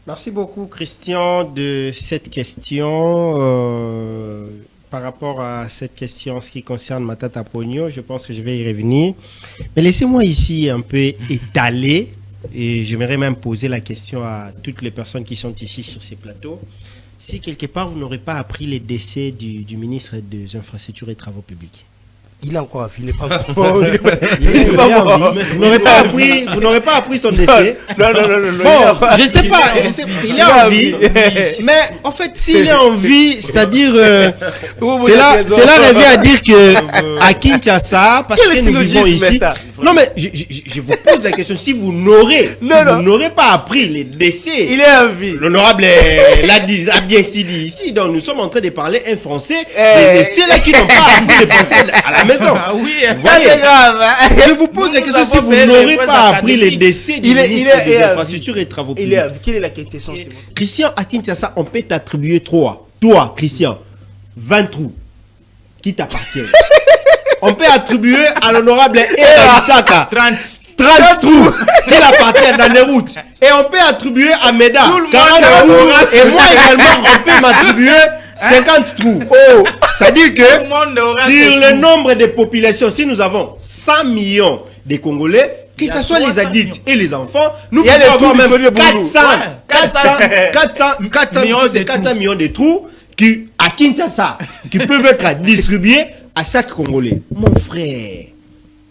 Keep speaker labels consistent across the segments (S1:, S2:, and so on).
S1: Merci beaucoup, Christian, de cette question. Par rapport à cette question, ce qui concerne Matata Pogno, je pense que je vais y revenir. Mais laissez-moi ici un peu étaler, et j'aimerais même poser la question à toutes les personnes qui sont ici sur ces plateaux. Si quelque part vous n'aurez pas appris les décès du ministre des Infrastructures et Travaux Publics.
S2: Il a encore affilé, pas mort.
S1: Vous n'aurez pas appris son décès.
S2: Non.
S1: Bon, je sais pas, il est en vie. Mais en fait, s'il est en vie, c'est-à-dire, cela revient à dire que à Kinshasa, parce que nous vivons ici. Non, mais je vous pose la question, si vous n'aurez pas appris les décès.
S2: Il est en vie.
S1: L'honorable l'a bien dit ici. Donc nous sommes en train de parler un français. Et ceux-là qui n'ont pas appris le français à la maison.
S3: Ah oui,
S1: c'est grave. Je vous pose la question, si vous n'aurez pas appris les décès du ministre des Infrastructures et Travaux Publics.
S2: Quelle est la question?
S1: Christian, à Kinshasa, on peut t'attribuer 3. Toi, Christian, 20 trous qui t'appartiennent. On peut attribuer à l'honorable Isaka 30 trous qui appartiennent dans les routes. Et on peut attribuer à Meda 40 trous. Et moi également, on peut m'attribuer 50 trous. Oh, ça dit que sur le nombre de populations, si nous avons 100 millions de Congolais, que ce soit les adultes et les enfants, nous pouvons avoir même 400 millions de trous qui, à Kinshasa, qui peuvent être distribués à chaque Congolais.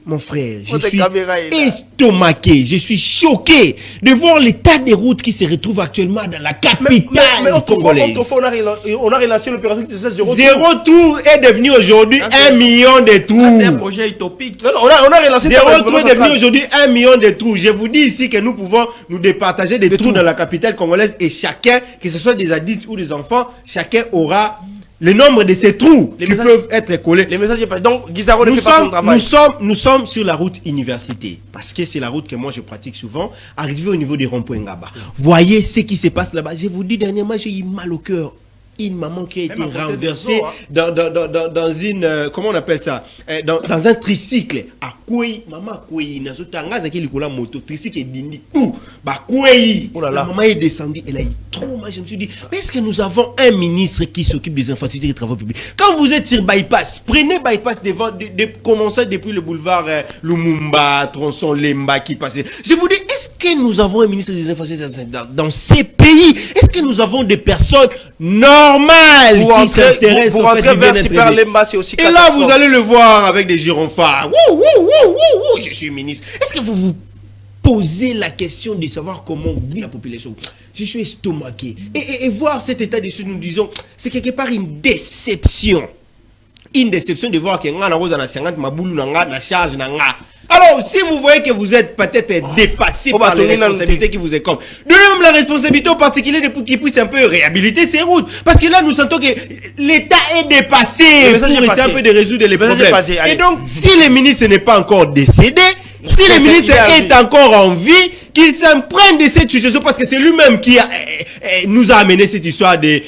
S1: Mon frère, je suis estomaqué, je suis choqué de voir l'état des routes qui se retrouvent actuellement dans la capitale congolaise.
S2: On a relancé l'opération qui s'appelle
S1: Zéro trou est devenu aujourd'hui 1 million de trous.
S3: C'est un projet utopique.
S2: On a relancé
S1: Zéro trou est devenu aujourd'hui 1 million de trous. Je vous dis ici que nous pouvons nous départager des trous dans la capitale congolaise et chacun, que ce soit des adultes ou des enfants, chacun aura le nombre de ces trous qui peuvent être collés.
S2: Les messages passent. Donc, Guizaro ne fait pas son travail.
S1: Nous sommes sur la route université. Parce que c'est la route que moi je pratique souvent. Arrivé au niveau des ronds-points Ngaba. Voyez ce qui se passe là-bas. Je vous dis, dernièrement, j'ai eu mal au cœur. Une maman qui a été renversée dans une... comment on appelle ça, dans un tricycle. À Kouei, maman Kouei, dans ce tangaza qui est la moto, tricycle est dindi, tout. Bah Kouei, la maman est descendue, elle a eu trop mal. Je me suis dit, mais est-ce que nous avons un ministre qui s'occupe des infrastructures et des travaux publics? Quand vous êtes sur bypass, prenez bypass devant, commencez depuis le boulevard Lumumba, tronçon Lemba qui passe. Je vous dis, est-ce que nous avons un ministre des infrastructures dans ces pays? Est-ce que nous avons des personnes normales qui s'intéressent au fait du bien-être? Et là, vous allez le voir avec des gyrophares. Je suis ministre. Est-ce que vous vous posez la question de savoir comment vit la population? Je suis estomaqué. Et voir cet état de choses, nous disons, c'est quelque part une déception. Une déception de voir que nga na roza na 50 maboulou na nga na charge na nga. Alors, si vous voyez que vous êtes peut-être dépassé par les responsabilités qui vous incombent, donnez-même la responsabilité aux particuliers qui puissent un peu réhabiliter ces routes. Parce que là, nous sentons que l'État est dépassé pour essayer un peu de résoudre les problèmes. Et donc, si le ministre n'est pas encore décédé, si le ministre est encore en vie, qu'il s'en prenne de cette situation, parce que c'est lui-même qui nous a amené cette histoire des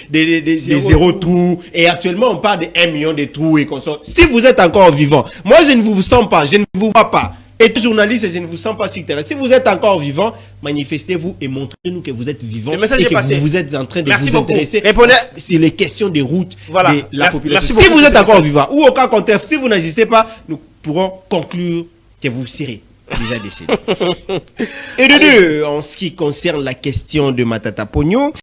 S1: zéro trous. Et actuellement, on parle de 1 million de trous et qu'on sort. Si vous êtes encore vivant, moi je ne vous sens pas, je ne vous vois pas. Et journaliste, je ne vous sens pas sur le terrain. Si vous êtes encore vivant, manifestez-vous et montrez-nous que vous êtes vivant et que vous êtes en train de vous intéresser sur les questions des routes de la population. Si vous êtes encore vivant, ou au cas contraire, si vous n'agissez pas, nous pourrons conclure que vous serez déjà décédé. Et de deux, en ce qui concerne la question de Matata Pogno,